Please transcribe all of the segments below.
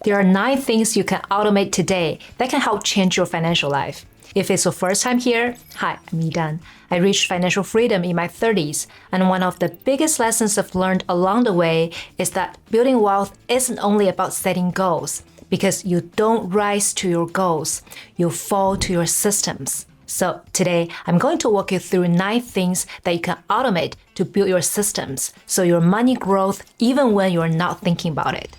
There are 9 things you can automate today that can help change your financial life. If it's your first time here, hi, I'm Yidan. I reached financial freedom in my 30s, and one of the biggest lessons I've learned along the way is that building wealth isn't only about setting goals, because you don't rise to your goals, you fall to your systems. So today, I'm going to walk you through 9 things that you can automate to build your systems so your money grows even when you're not thinking about it.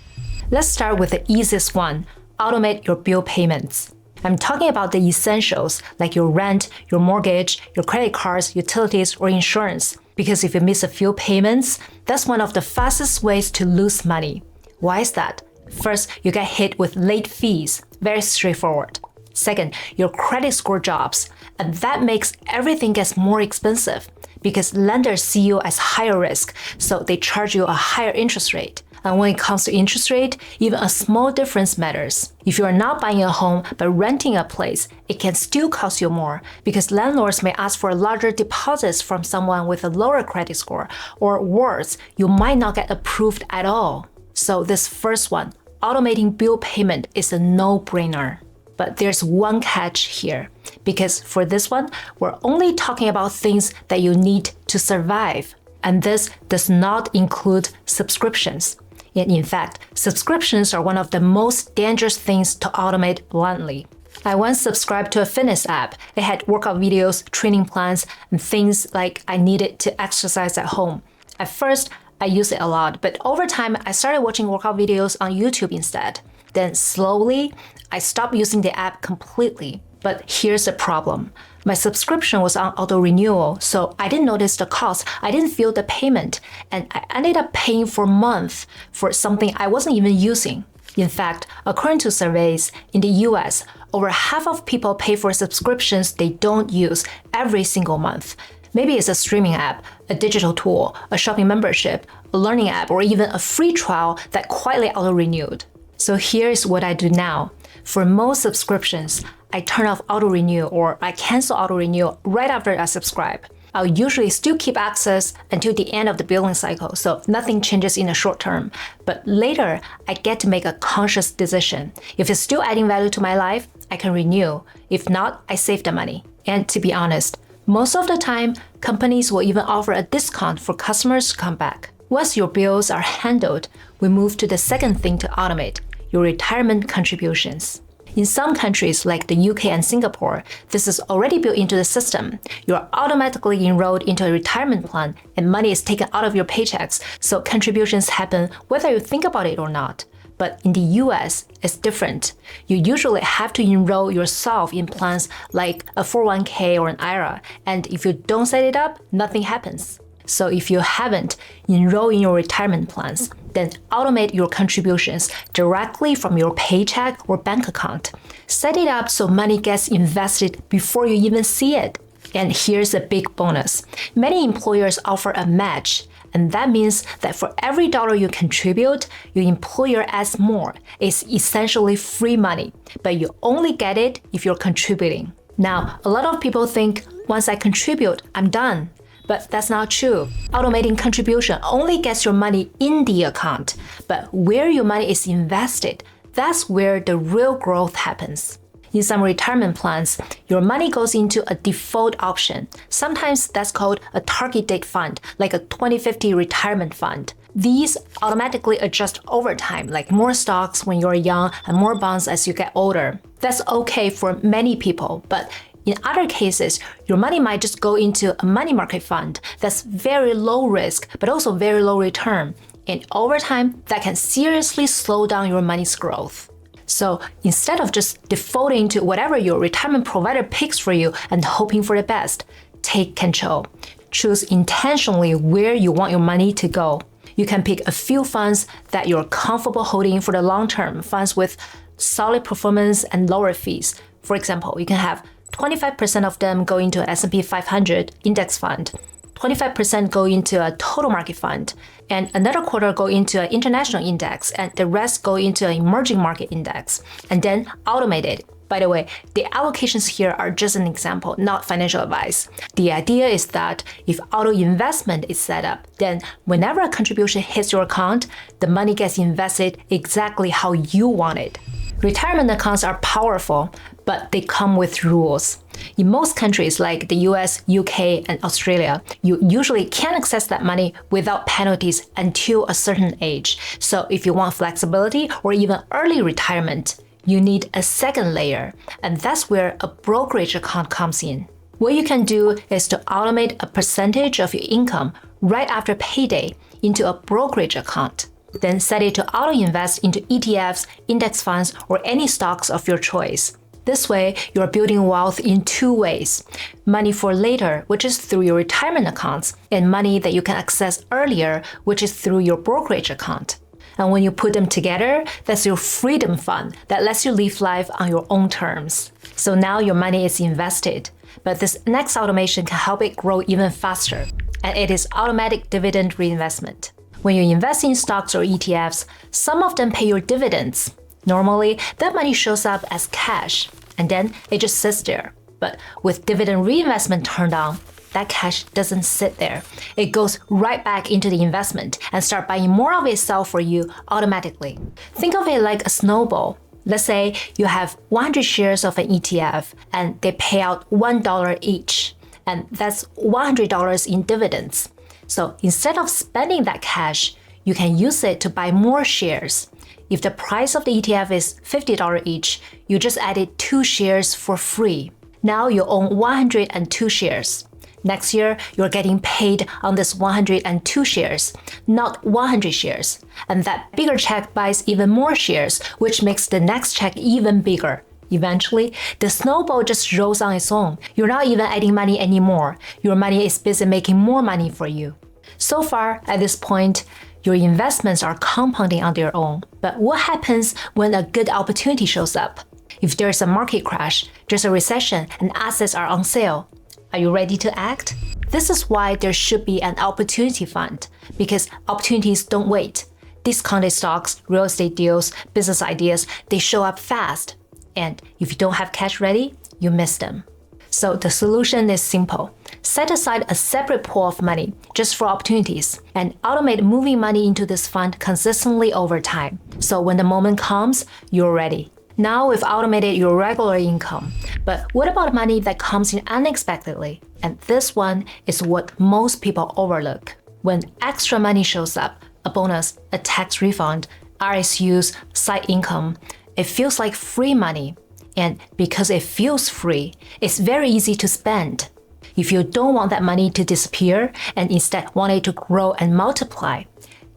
Let's start with the easiest one, automate your bill payments. I'm talking about the essentials like your rent, your mortgage, your credit cards, utilities, or insurance. Because if you miss a few payments, that's one of the fastest ways to lose money. Why is that? First, you get hit with late fees. Very straightforward. Second, your credit score drops, and that makes everything gets more expensive because lenders see you as higher risk, so they charge you a higher interest rate. And when it comes to interest rate, even a small difference matters. If you are not buying a home but renting a place, it can still cost you more because landlords may ask for larger deposits from someone with a lower credit score, or worse, you might not get approved at all. So this first one, automating bill payment, is a no-brainer. But there's one catch here, because for this one, we're only talking about things that you need to survive. And this does not include subscriptions. And in fact, subscriptions are one of the most dangerous things to automate bluntly. I once subscribed to a fitness app. It had workout videos, training plans, and things like I needed to exercise at home. At first, I used it a lot, but over time, I started watching workout videos on YouTube instead. Then slowly, I stopped using the app completely. But here's the problem. My subscription was on auto-renewal, so I didn't notice the cost, I didn't feel the payment, and I ended up paying for months for something I wasn't even using. In fact, according to surveys, in the US, over half of people pay for subscriptions they don't use every single month. Maybe it's a streaming app, a digital tool, a shopping membership, a learning app, or even a free trial that quietly auto-renewed. So here's what I do now. For most subscriptions, I turn off auto-renew or I cancel auto-renew right after I subscribe. I'll usually still keep access until the end of the billing cycle, so nothing changes in the short term. But later, I get to make a conscious decision. If it's still adding value to my life, I can renew. If not, I save the money. And to be honest, most of the time, companies will even offer a discount for customers to come back. Once your bills are handled, we move to the second thing to automate, your retirement contributions. In some countries like the UK and Singapore, this is already built into the system. You're automatically enrolled into a retirement plan and money is taken out of your paychecks, so contributions happen whether you think about it or not. But in the US, it's different. You usually have to enroll yourself in plans like a 401k or an IRA, and if you don't set it up, nothing happens. So if you haven't enrolled in your retirement plans, then automate your contributions directly from your paycheck or bank account. Set it up so money gets invested before you even see it. And here's a big bonus. Many employers offer a match, and that means that for every dollar you contribute, your employer adds more. It's essentially free money, but you only get it if you're contributing. Now, a lot of people think, once I contribute, I'm done. But that's not true. Automating contribution only gets your money in the account, but where your money is invested, that's where the real growth happens. In some retirement plans, your money goes into a default option. Sometimes that's called a target date fund, like a 2050 retirement fund. These automatically adjust over time, like more stocks when you're young and more bonds as you get older. That's okay for many people, but in other cases, your money might just go into a money market fund that's very low risk, but also very low return. And over time, that can seriously slow down your money's growth. So instead of just defaulting to whatever your retirement provider picks for you and hoping for the best, take control. Choose intentionally where you want your money to go. You can pick a few funds that you're comfortable holding for the long term, funds with solid performance and lower fees. For example, you can have 25% of them go into an S&P 500 index fund, 25% go into a total market fund, and another quarter go into an international index, and the rest go into an emerging market index, and then automate it. By the way, the allocations here are just an example, not financial advice. The idea is that if auto investment is set up, then whenever a contribution hits your account, the money gets invested exactly how you want it. Retirement accounts are powerful, but they come with rules. In most countries like the US, UK, and Australia, you usually can't access that money without penalties until a certain age. So if you want flexibility or even early retirement, you need a second layer, and that's where a brokerage account comes in. What you can do is to automate a percentage of your income right after payday into a brokerage account. Then set it to auto-invest into ETFs, index funds, or any stocks of your choice. This way, you're building wealth in two ways. Money for later, which is through your retirement accounts, and money that you can access earlier, which is through your brokerage account. And when you put them together, that's your freedom fund that lets you live life on your own terms. So now your money is invested, but this next automation can help it grow even faster, and it is automatic dividend reinvestment. When you invest in stocks or ETFs, some of them pay your dividends. Normally, that money shows up as cash, and then it just sits there. But with dividend reinvestment turned on, that cash doesn't sit there. It goes right back into the investment and start buying more of itself for you automatically. Think of it like a snowball. Let's say you have 100 shares of an ETF and they pay out $1 each, and that's $100 in dividends. So instead of spending that cash, you can use it to buy more shares. If the price of the ETF is $50 each, you just added 2 shares for free. Now you own 102 shares. Next year, you're getting paid on this 102 shares, not 100 shares. And that bigger check buys even more shares, which makes the next check even bigger. Eventually, the snowball just rolls on its own. You're not even adding money anymore. Your money is busy making more money for you. So far, at this point, your investments are compounding on their own. But what happens when a good opportunity shows up? If there's a market crash, there's a recession, and assets are on sale, are you ready to act? This is why there should be an opportunity fund, because opportunities don't wait. Discounted stocks, real estate deals, business ideas, they show up fast. And if you don't have cash ready, you miss them. So the solution is simple. Set aside a separate pool of money just for opportunities and automate moving money into this fund consistently over time. So when the moment comes, you're ready. Now we've automated your regular income, but what about money that comes in unexpectedly? And this one is what most people overlook. When extra money shows up, a bonus, a tax refund, RSUs, side income, it feels like free money. And because it feels free, it's very easy to spend. If you don't want that money to disappear and instead want it to grow and multiply,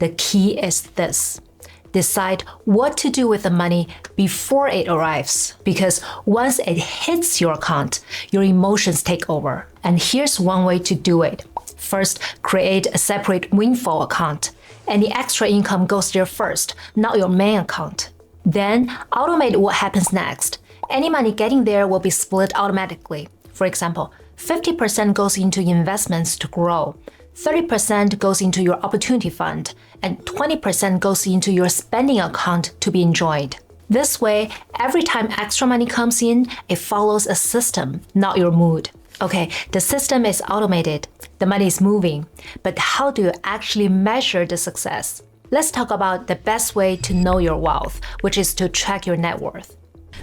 the key is this. Decide what to do with the money before it arrives, because once it hits your account, your emotions take over. And here's one way to do it. First, create a separate windfall account. Any extra income goes there first, not your main account. Then, automate what happens next. Any money getting there will be split automatically. For example, 50% goes into investments to grow, 30% goes into your opportunity fund, and 20% goes into your spending account to be enjoyed. This way, every time extra money comes in, it follows a system, not your mood. Okay, the system is automated, the money is moving, but how do you actually measure the success? Let's talk about the best way to know your wealth, which is to track your net worth.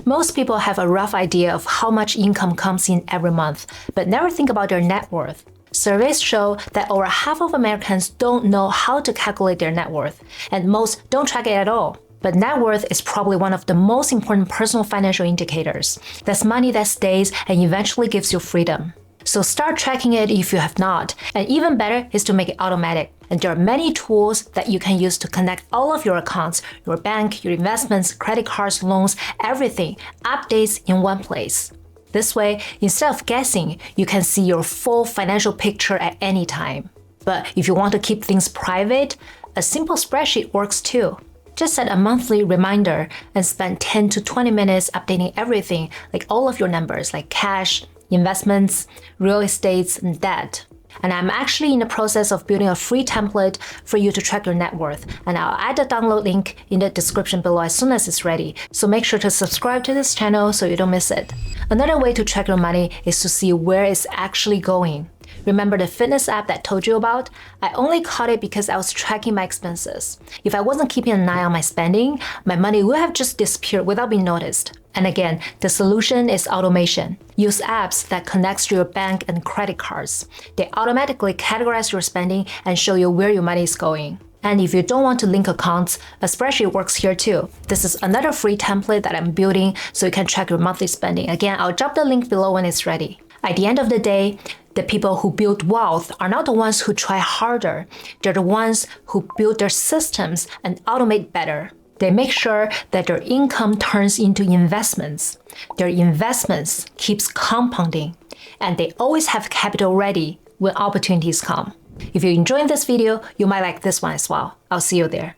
Most people have a rough idea of how much income comes in every month, but never think about their net worth. Surveys show that over half of Americans don't know how to calculate their net worth, and most don't track it at all. But net worth is probably one of the most important personal financial indicators. That's money that stays and eventually gives you freedom. So start tracking it if you have not, and even better is to make it automatic. And there are many tools that you can use to connect all of your accounts, your bank, your investments, credit cards, loans, everything, updates in one place. This way, instead of guessing, you can see your full financial picture at any time. But if you want to keep things private, a simple spreadsheet works too. Just set a monthly reminder and spend 10 to 20 minutes updating everything, like all of your numbers, like cash, investments, real estates, and debt. And I'm actually in the process of building a free template for you to track your net worth. And I'll add the download link in the description below as soon as it's ready. So make sure to subscribe to this channel so you don't miss it. Another way to track your money is to see where it's actually going. Remember the fitness app that I told you about? I only caught it because I was tracking my expenses. If I wasn't keeping an eye on my spending, my money would have just disappeared without being noticed. And again, the solution is automation. Use apps that connect to your bank and credit cards. They automatically categorize your spending and show you where your money is going. And if you don't want to link accounts, a spreadsheet works here too. This is another free template that I'm building so you can track your monthly spending. Again, I'll drop the link below when it's ready. At the end of the day, the people who build wealth are not the ones who try harder. They're the ones who build their systems and automate better. They make sure that their income turns into investments. Their investments keeps compounding. And they always have capital ready when opportunities come. If you're enjoying this video, you might like this one as well. I'll see you there.